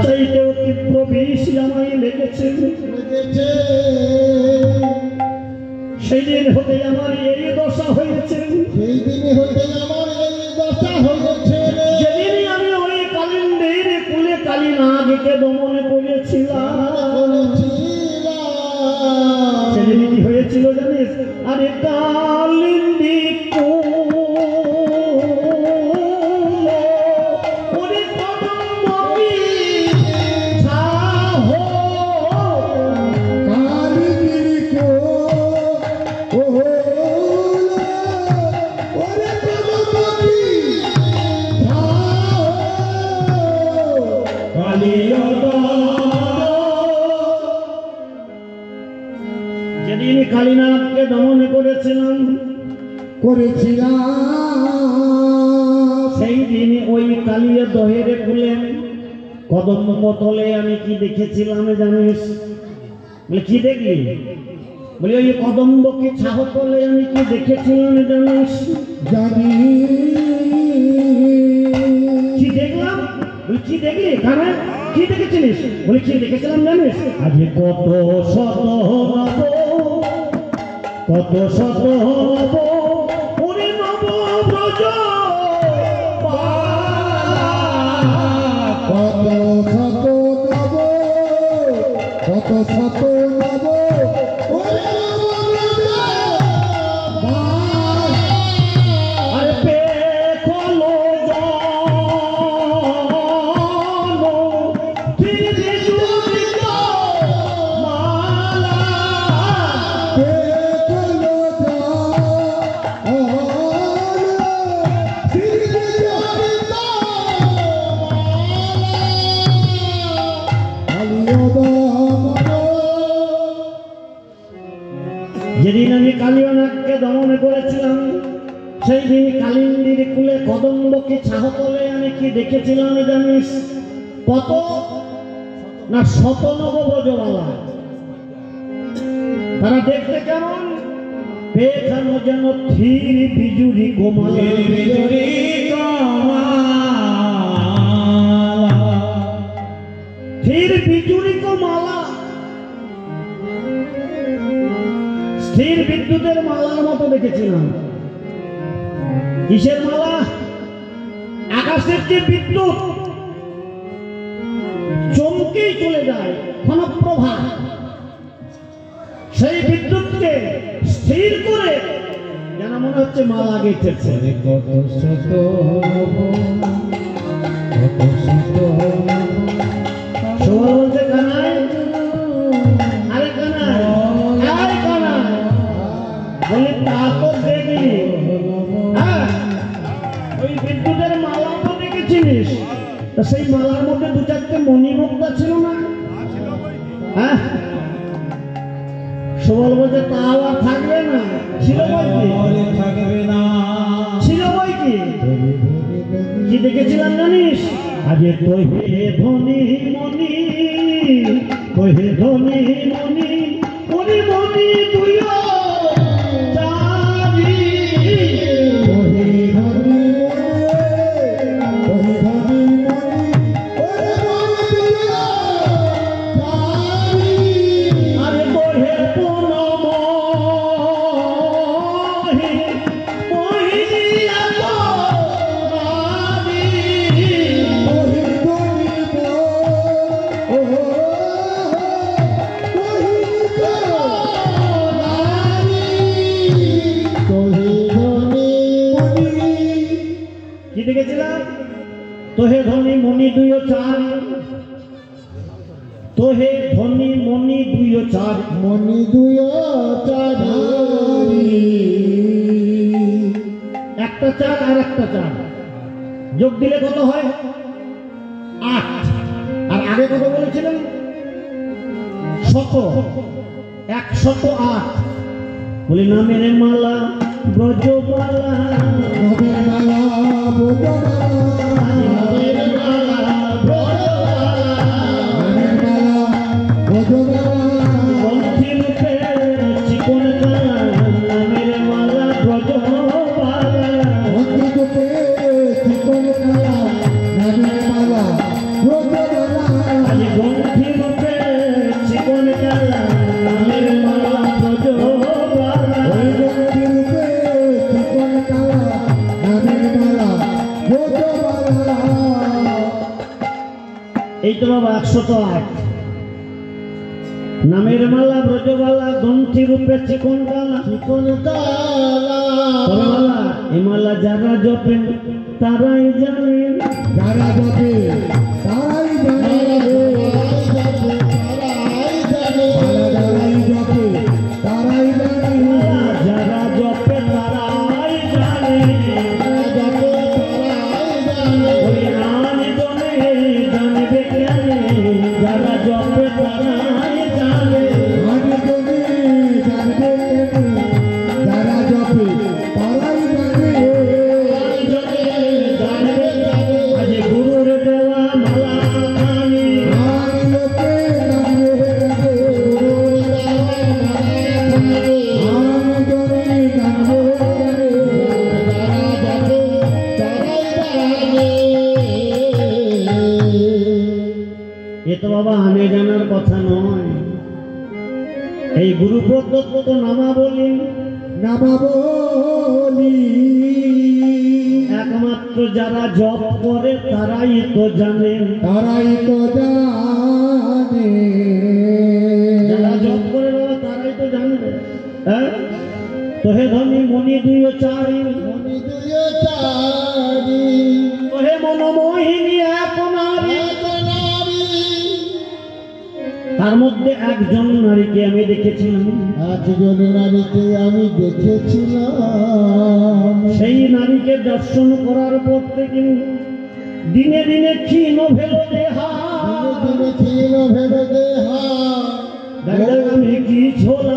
চাইতেও তীব্র বিষ আমায় লেগেছে। সেই দিন হতে আমার এই দশা হয়েছে, সেই দিন হতে আমার এই দশা হয়েছে। যেদিন আমি ওই কালিন্দির কুলে কালীনাগকে দমন করেছিলাম, সেদিন কি হয়েছিল জানিস? আরে কালিন্দি যেদিন কালীনাথকে দমন করেছিলাম সেই দিন ওই কালিয়া দহের কুলে কদম পতলে আমি কি দেখেছিলাম জানিস? বলে কি দেখলি? বলি ওই কদম্বকে ছাহ তলে আমি কি দেখেছিলাম জানিস? জানি। কি দেখলাম? বলি কি দেখলি? কারণ কি দেখেছিলিস? বলি কি দেখেছিলাম জানিস? আজকে কত শত নব, কত শত নব ওরে নব ব্রজ, কত শত নব, কত শত নব আরে পেখলো যেদিন আমি কালীনাথকে দমন করেছিলাম সেই দিন কালিন্দির কুলে কদম্বকে ছাহ তলে আমি কি দেখেছিলাম জানিস? কত না শত নব ব্রজবালা। তারা দেখতে কেমন? পেখানো যেন থির বিজুরি কোমালা, বিজুরি থির বিজুরি কোমালা, স্থির বিদ্যুতের মালার মতো দেখেছিলাম। কিসের মালা? আকাশের যে বিদ্যুৎ চমকেই চলে যায় ক্ষণপ্রভা, সেই বিদ্যুৎকে স্থির করে যেন মনে হচ্ছে মালা গেঁথেছে। কত শত সবাই বলছে কানাই, আরে কানাই, আরে কানাই, বলি তা তো দেখলি, হ্যাঁ ওই বিদ্যুতের মালা তো দেখেছিলিস, তা সেই মালার মধ্যে দু চারটে মণিমুক্তা ছিল না? হ্যাঁ সবাই বলছে তাও আর থাকবে না, ছিল বই কি? থাকবে না, ছিল বই কি? কি দেখেছিলাম জানিস? আগে তোহে ধনী মনি, তোহে ধনী মনি, মনি মনি তুইও চাবি, তোহে ধনী তোহে ধনী আরে তোহে পুনমহি মোহিনী আলো রাবি, কি দেখেছিলাম? তোহে ধনী মনি দুইও চার, তোহে ধনী মনি দুইও চার, মনি দুয় চারি, একটা চার আর একটা চার যোগ দিলে কত হয়? 8। আর আগে কত বলেছিলেন? 100, 108। বলি নামের মালা ব্রজবালা, নদের মালা ব্রজবালা, নামের মালা ব্রজবালা, নদের মালা ব্রজবালা, গ্রন্থি রূপে চিকন কালা, নামের মালা ব্রজবালা, গ্রন্থি রূপে চিকন কালা, নদের মালা ব্রজবালা। এই তো বাবা 108 নামের মালা ব্রজবালা গ্রন্থি রূপে চিকন ডালা চিকন কালা তবে মালা এই মালা যারা জপেন তারাই জানেন যারা যাবে তারাই জানে যারাই যাবে তারাই জানে মালা যারা জপে তারাই জানে ওই আনি জনে জানবে কেন যারা জপে তারাই জানে আগে জনে জানবে যারা যাবে তারাই জানে আজ গুরুর দেওয়া মালা খানি আর লোকে জানবে আর জনে জানবে এ তো বাবা আমি জানার কথা নয় এই গুরু প্রদত্ত নামাবলী নামাবলি একমাত্র যারা জপ করে তারাই তো জানেন তারাই তো জানে যারা জপ করে বাবা তারাই তো জানবে হ্যাঁ তো হে ধনী মণি দুই ও চারি মনি দুয়ে চারি তো হে মনোমোহিনী এক নারী তার মধ্যে একজন নারীকে আমি দেখেছিলাম একজন নারীকে আমি দেখেছিলাম সেই নারীকে দর্শন করার পর থেকে দিনে দিনে ক্ষীণ ভেল দেহা দিনে দিনে ছিল ভেবে দেহা আমি কি ছোলা